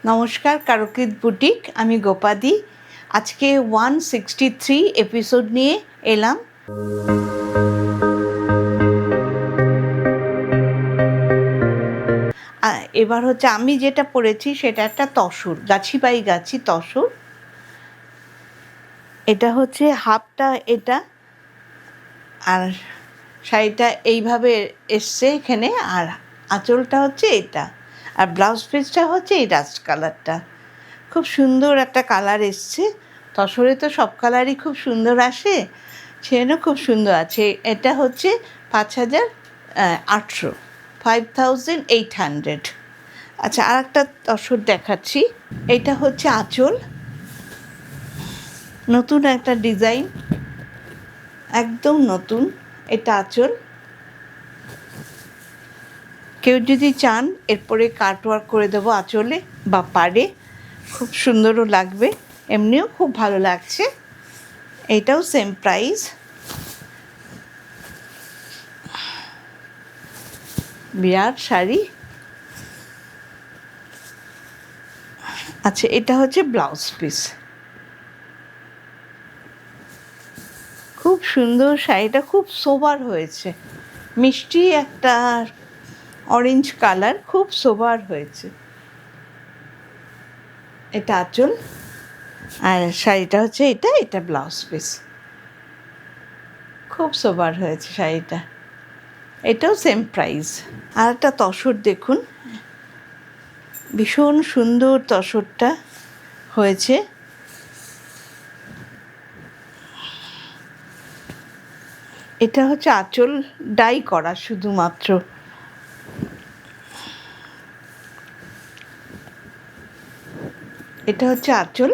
নমস্কার, কারুকৃত বুটিক। আমি গোপাদি। আজকে 163 এপিসোড নিয়ে এলাম। এবার হচ্ছে আমি যেটা পরেছি সেটা একটা তসর, গাছি বাই গাছি তসর। এটা হচ্ছে হাফটা এটা, আর শাড়িটা এইভাবে এসছে এখানে, আর আঁচলটা হচ্ছে এটা, আর ব্লাউজ পিসটা হচ্ছে এই ডাস্ট কালারটা। খুব সুন্দর একটা কালার এসছে। তসরে তো সব কালারই খুব সুন্দর আসে, সেজন্য খুব সুন্দর আছে। এটা হচ্ছে 5,800, 5,800। আচ্ছা, আর একটা তসর দেখাচ্ছি। এটা হচ্ছে আঁচল, নতুন একটা ডিজাইন, একদম নতুন। এটা আঁচল। কেউ যদি চান এরপরে কাটওয়ার্ক করে দেবো আঁচলে বা পাড়ে, খুব সুন্দরও লাগবে, এমনিও খুব ভালো লাগছে। এইটাও সেম প্রাইস। বিরাট শাড়ি। আচ্ছা, এটা হচ্ছে ব্লাউজ পিস। খুব সুন্দর শাড়িটা, খুব সোবার হয়েছে, মিষ্টি একটা অরেঞ্জ কালার, খুব সোবার হয়েছে। এটা আঁচল, আর শাড়িটা হচ্ছে এটা, এটা ব্লাউজ পিস। খুব সোবার হয়েছে শাড়িটা। এটাও সেম প্রাইস। আর একটা তসর দেখুন, ভীষণ সুন্দর তসরটা হয়েছে। এটা হচ্ছে আঁচল ডাই করা শুধুমাত্র। এটা হচ্ছে আঁচল।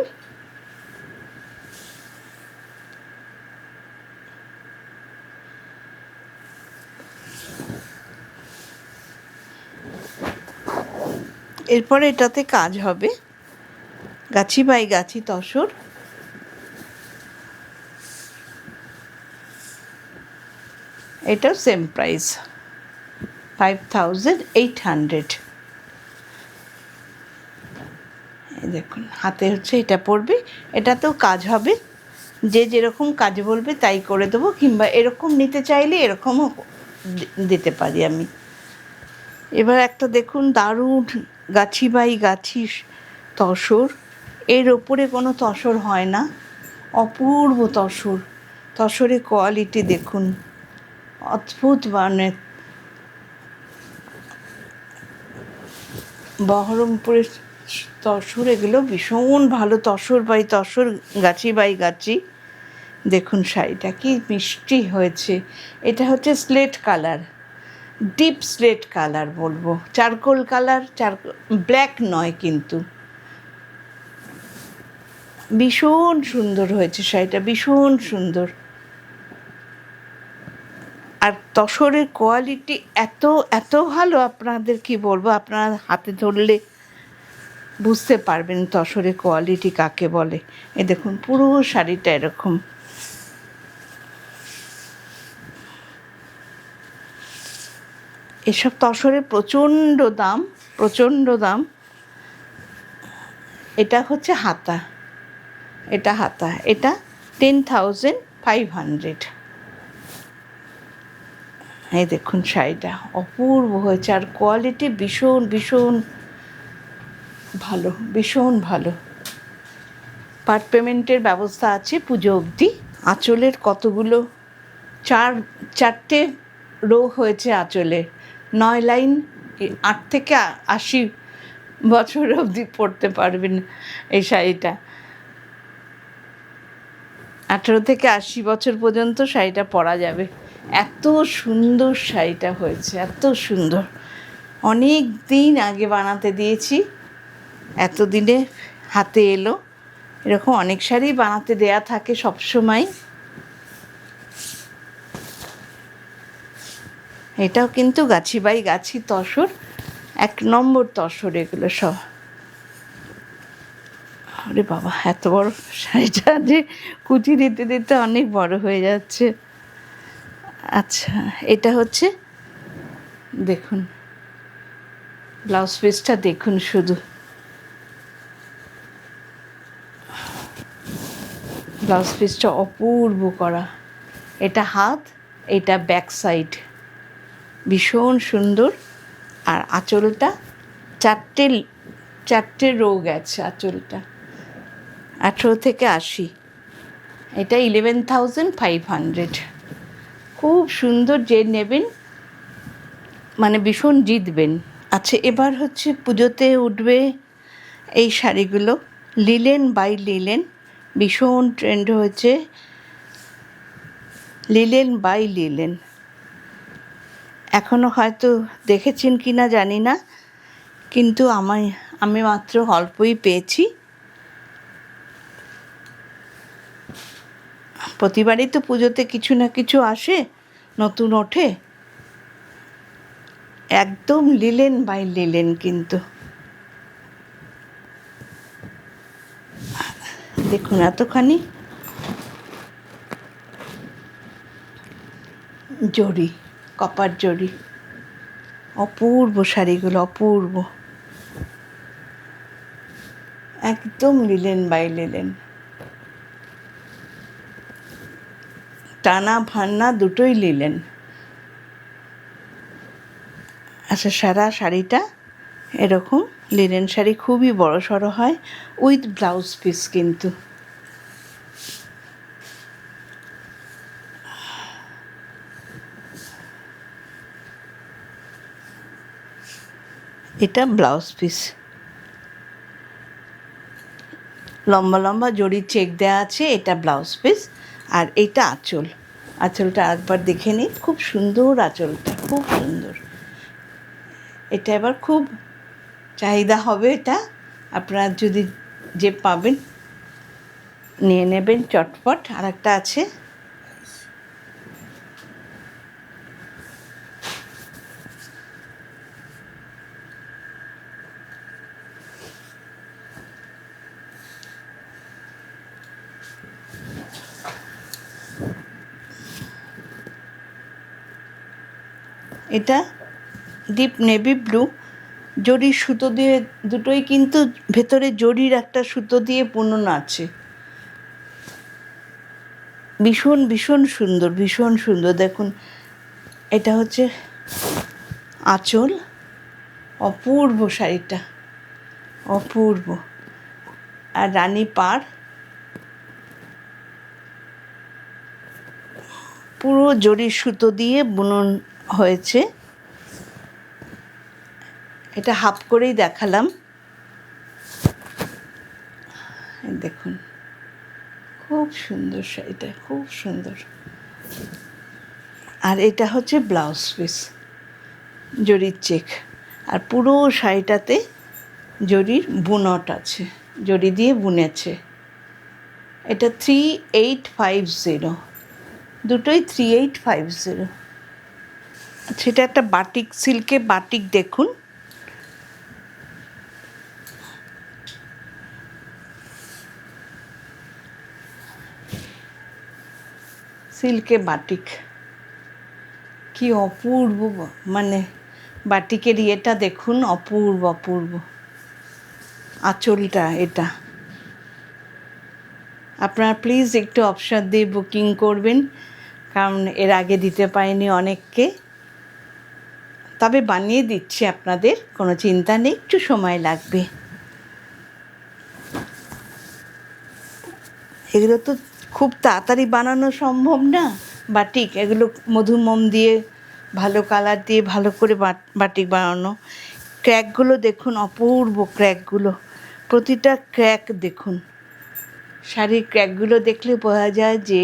এরপরে এটাতে কাজ হবে, গাছি বাই গাছি তসর। এটাও সেম প্রাইস, 5,800। এই দেখুন, হাতে হচ্ছে এটা পড়বে, এটাতেও কাজ হবে। যে যেরকম কাজ বলবে তাই করে দেবো, কিংবা এরকম নিতে চাইলে এরকমও দিতে পারি আমি। এবার একটা দেখুন, দারুণ গাছি বাই গাছি তসর। এর ওপরে কোনো তসর হয় না, অপূর্ব তসর। তসরের কোয়ালিটি দেখুন, অদ্ভুত মানের। বহরমপুরের তসর, এগুলো ভীষণ ভালো tussar by tussar, Gachhi by গাছি। দেখুন শাড়িটা কি মিষ্টি হয়েছে। এটা হচ্ছে slate colour, deep slate colour বলবো, চারকোল কালার, ব্ল্যাক নয় কিন্তু। ভীষণ সুন্দর হয়েছে শাড়িটা, ভীষণ সুন্দর। আর তসরের কোয়ালিটি এত এত ভালো, আপনাদের কি বলবো, আপনারা হাতে ধরলে বুঝতে পারবেন তসরের কোয়ালিটি কাকে বলে। এ দেখুন, পুরো শাড়িটা এরকম। এসব তসরের প্রচণ্ড দাম, প্রচণ্ড দাম। এটা হচ্ছে হাতা, এটা হাতা, এটা 10,500। এই দেখুন শাড়িটা অপূর্ব হয়েছে, আর কোয়ালিটি ভীষণ ভীষণ ভালো, ভীষণ ভালো। পার্ট পেমেন্টের ব্যবস্থা আছে পুজো অবধি। আঁচলের কতগুলো, চারটে রো হয়েছে আঁচলে, 9 লাইন। 8 থেকে 80 বছর অবধি পরতে পারবেন এই শাড়িটা। 18 থেকে 80 বছর পর্যন্ত শাড়িটা পরা যাবে। এত সুন্দর শাড়িটা হয়েছে, এত সুন্দর। অনেক দিন আগে বানাতে দিয়েছি, এতদিনে হাতে এলো। এরকম অনেক শাড়ি বানাতে দেয়া থাকে সবসময়। এটাও কিন্তু গাছি বাই গাছি তসর, 1 নম্বর তসর এগুলো সব। আরে বাবা, এত বড় শাড়িটা যে কুচি দিতে দিতে অনেক বড় হয়ে যাচ্ছে। আচ্ছা, এটা হচ্ছে দেখুন, ব্লাউজ পিসটা দেখুন শুধু, ব্লাউজ পিসটা অপূর্ব করা। এটা হাত, এটা ব্যাক সাইড, ভীষণ সুন্দর। আর আঁচলটা চারটে রো গেছে আঁচলটা, 18 থেকে 80। এটা 11,500। খুব সুন্দর, যে নেবেন মানে ভীষণ জিতবেন। আচ্ছা, এবার হচ্ছে পুজোতে উঠবে এই শাড়িগুলো, লিলেন বাই লিলেন, ভীষণ ট্রেন্ড হয়েছে লিলেন বাই লিলেন। এখনও হয়তো দেখেছেন কি না জানি না, কিন্তু আমি মাত্র অল্পই পেয়েছি। প্রতিবারই তো পুজোতে কিছু না কিছু আসে, নতুন ওঠে। একদম লিলেন বাই লিলেন কিন্তু। দেখুন এতখানি জরি, কপার জরি, অপূর্ব শাড়িগুলো, অপূর্ব, একদম লিলেন বাই লিলেন। টানা ভান্না দুটোই লিলেন। আচ্ছা, সারা শাড়িটা এরকম লিনেন শাড়ি, খুবই বড় সড়ো হয়, উইথ ব্লাউজ পিস কিন্তু। এটা ব্লাউজ পিস, লম্বা লম্বা জরির চেক দেওয়া আছে, এটা ব্লাউজ পিস। আর এইটা আঁচল, আঁচলটা একবার দেখে নিন, খুব সুন্দর আঁচলটা, খুব সুন্দর। এটা এবার খুব চাহিদা হবে, এটা আপনারা যদি যে পাবেন নিয়ে নেবেন চটপট। আর একটা আছে, এটা ডিপ নেভি ব্লু, জরির সুতো দিয়ে, দুটোই কিন্তু ভেতরে জরির একটা সুতো দিয়ে বুননো আছে। ভীষণ ভীষণ সুন্দর, ভীষণ সুন্দর। দেখুন এটা হচ্ছে আঁচল, অপূর্ব শাড়িটা, অপূর্ব। আর রানী পাড়, পুরো জরির সুতো দিয়ে বুনন হয়েছে। এটা হাফ করেই দেখালাম, দেখুন খুব সুন্দর শাড়িটা, খুব সুন্দর। আর এটা হচ্ছে ব্লাউজ পিস, জরির চেক। আর পুরো শাড়িটাতে জরির বুনট আছে, জরি দিয়ে বুনেছে। এটা 3850, দুটোই 3850। আচ্ছা, এটা একটা বাটিক সিল্কে, বাটিক দেখুন, সিল্কে বাটিক, কি অপূর্ব, মানে বাটিকের ইয়েটা দেখুন, অপূর্ব অপূর্ব। আঁচলটা এটা, আপনারা প্লিজ একটু অপশন দিয়ে বুকিং করবেন, কারণ এর আগে দিতে পারিনি অনেককে। তবে বানিয়ে দিচ্ছি আপনাদের, কোনো চিন্তা নেই, একটু সময় লাগবে। এগুলো তো খুব তাড়াতাড়ি বানানো সম্ভব না, বাটিক এগুলো মধুমোম দিয়ে, ভালো কালার দিয়ে ভালো করে বাটিক বানানো। ক্র্যাকগুলো দেখুন, অপূর্ব ক্র্যাকগুলো, প্রতিটা ক্র্যাক দেখুন। শাড়ির ক্র্যাকগুলো দেখলে বোঝা যায় যে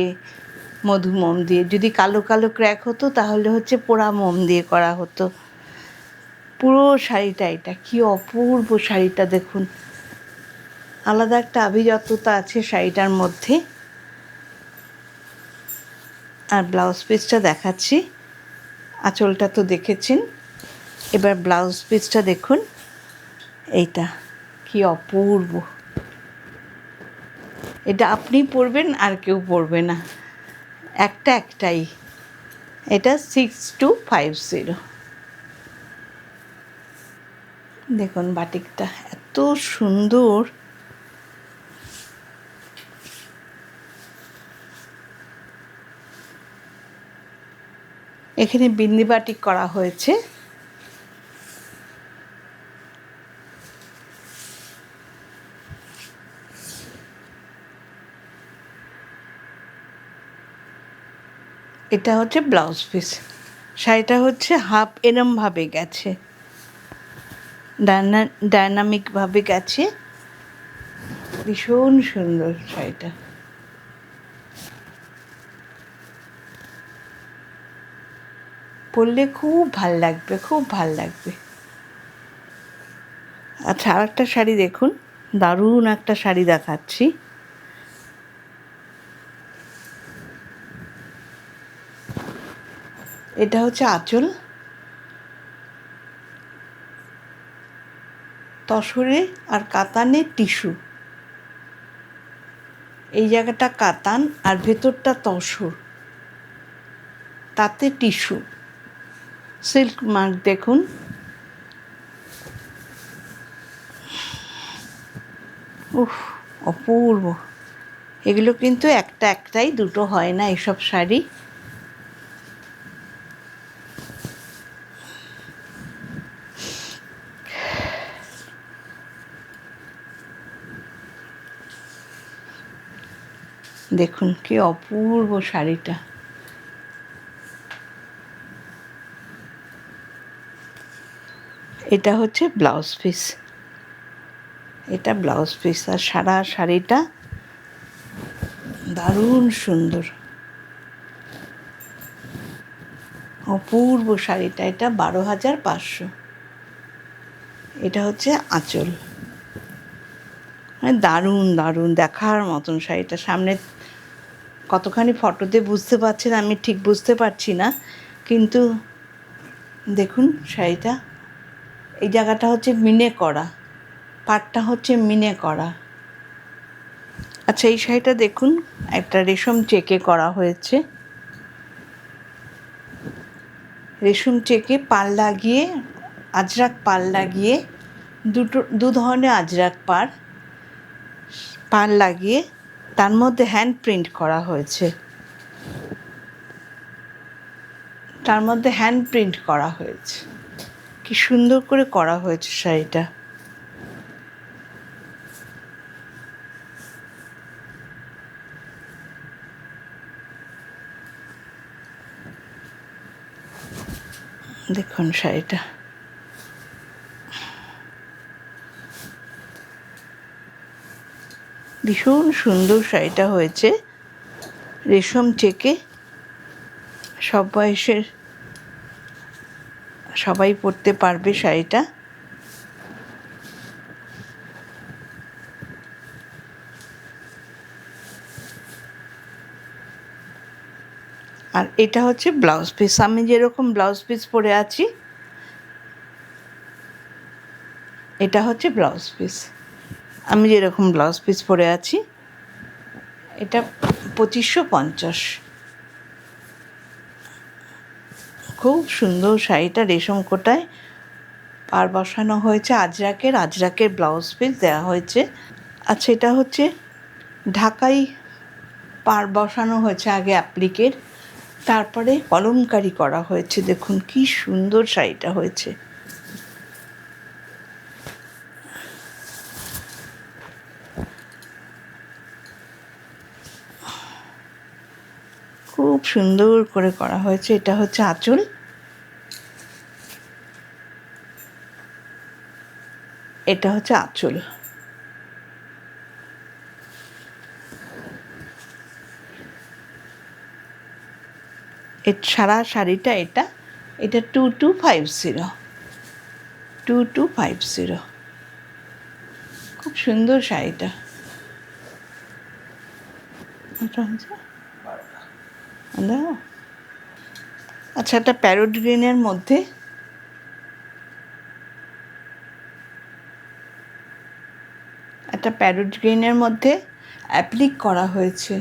মধুমোম দিয়ে, যদি কালো কালো ক্র্যাক হতো তাহলে হচ্ছে পোড়া মোম দিয়ে করা হতো। পুরো শাড়িটা, এটা কি অপূর্ব শাড়িটা দেখুন, আলাদা একটা আভিজাত্যতা আছে শাড়িটার মধ্যে। আর ব্লাউজ পিসটা দেখাচ্ছি, আঁচলটা তো দেখেছেন, এবার ব্লাউজ পিসটা দেখুন, এইটা কি অপূর্ব। এটা আপনি পরবেন, আর কেউ পরবে না, একটাই। এটা 6250। দেখুন বাটিকটা এত সুন্দর, এখানে বিন্দি বাটিক করা হয়েছে। এটা হচ্ছে ব্লাউজ পিস। শাড়িটা হচ্ছে হাফ এরমভাবে গেছে, ডায়নামিকভাবে গেছে। ভীষণ সুন্দর শাড়িটা। পরলে খুব ভাল লাগবে, খুব ভাল লাগবে। আচ্ছা, আর একটা শাড়ি দেখুন, দারুণ একটা শাড়ি দেখাচ্ছি। এটা হচ্ছে আঁচল, তসরে আর কাতানে টিস্যু। এই জায়গাটা কাতান আর ভেতরটা তসর, তাতে টিস্যু। সিল্ক মার্ক দেখুন। উফ, অপূর্ব। এগুলো কিন্তু একটাই দুটো হয় না এসব শাড়ি। দেখুন কি অপূর্ব শাড়িটা। এটা হচ্ছে ব্লাউজ পিস, এটা ব্লাউজ পিস। আর সারা শাড়িটা দারুণ সুন্দর, অপূর্ব শাড়িটা। এটা 12,500। এটা হচ্ছে আঁচল। মানে দারুণ দারুণ দেখার মতন শাড়িটা। সামনে কতখানি ফটোতে বুঝতে পারছেন আমি ঠিক বুঝতে পারছি না, কিন্তু দেখুন শাড়িটা। এই জায়গাটা হচ্ছে মিনে করা, পাটটা হচ্ছে মিনে করা। আচ্ছা, এই শাড়িটা দেখুন, একটা রেশম চেকে করা হয়েছে। রেশম চেকে পাল লাগিয়ে, আজরাক পাল লাগিয়ে, দু ধরনের আজরাক পাল লাগিয়ে তার মধ্যে হ্যান্ড প্রিন্ট করা হয়েছে। তার মধ্যে হ্যান্ড প্রিন্ট করা হয়েছে। কি সুন্দর করে করা হয়েছে শাড়িটা। দেখুন শাড়িটা ভীষণ সুন্দর। শাড়িটা হয়েছে রেশম চেকে। সব বয়সের সবাই পরতে পারবে শাড়িটা। আর এটা হচ্ছে ব্লাউজ পিস। আমি যেরকম ব্লাউজ পিস পরে আছি, এটা হচ্ছে ব্লাউজ পিস। আমি যেরকম ব্লাউজ পিস পরে আছি, এটা 2550। খুব সুন্দর শাড়িটা, রেশম কোটায় পাড় বসানো হয়েছে। আজরাকের ব্লাউজ পিস দেওয়া হয়েছে। আচ্ছা, এটা হচ্ছে ঢাকাই পাড় বসানো হয়েছে আগে অ্যাপ্লিকের, তারপরে কলমকারি করা হয়েছে। দেখুন কি সুন্দর শাড়িটা হয়েছে। খুব সুন্দর করে করা হয়েছে। এটা হচ্ছে আঁচল। এটা হচ্ছে আঁচল। এর সারা শাড়িটা এটা 2250। খুব সুন্দর শাড়িটা। আচ্ছা, একটা প্যারোট গ্রিনের মধ্যে অ্যাপ্লিক করা হয়েছে।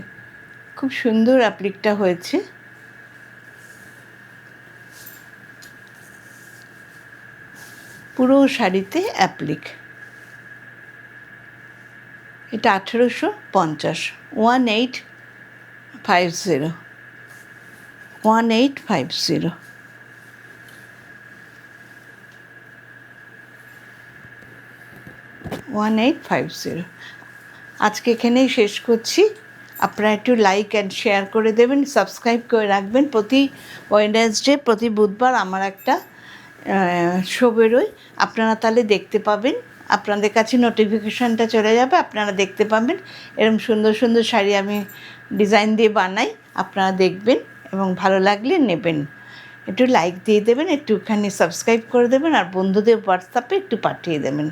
খুব সুন্দর অ্যাপ্লিকটা হয়েছে। পুরো শাড়িতে অ্যাপ্লিক। এটা 1850। 1850। 1850। আজকে এখানেই শেষ করছি। আপনারা একটু লাইক অ্যান্ড শেয়ার করে দেবেন, সাবস্ক্রাইব করে রাখবেন। প্রতি ওয়েডনেসডে, প্রতি বুধবার আমার একটা শো বেরোয়, আপনারা তাহলে দেখতে পাবেন। আপনাদের কাছে নোটিফিকেশানটা চলে যাবে, আপনারা দেখতে পাবেন। এরকম সুন্দর সুন্দর শাড়ি আমি ডিজাইন দিয়ে বানাই, আপনারা দেখবেন এবং ভালো লাগলে নেবেন। একটু লাইক দিয়ে দেবেন, একটুখানি সাবস্ক্রাইব করে দেবেন, আর বন্ধুদের হোয়াটসঅ্যাপে একটু পাঠিয়ে দেবেন।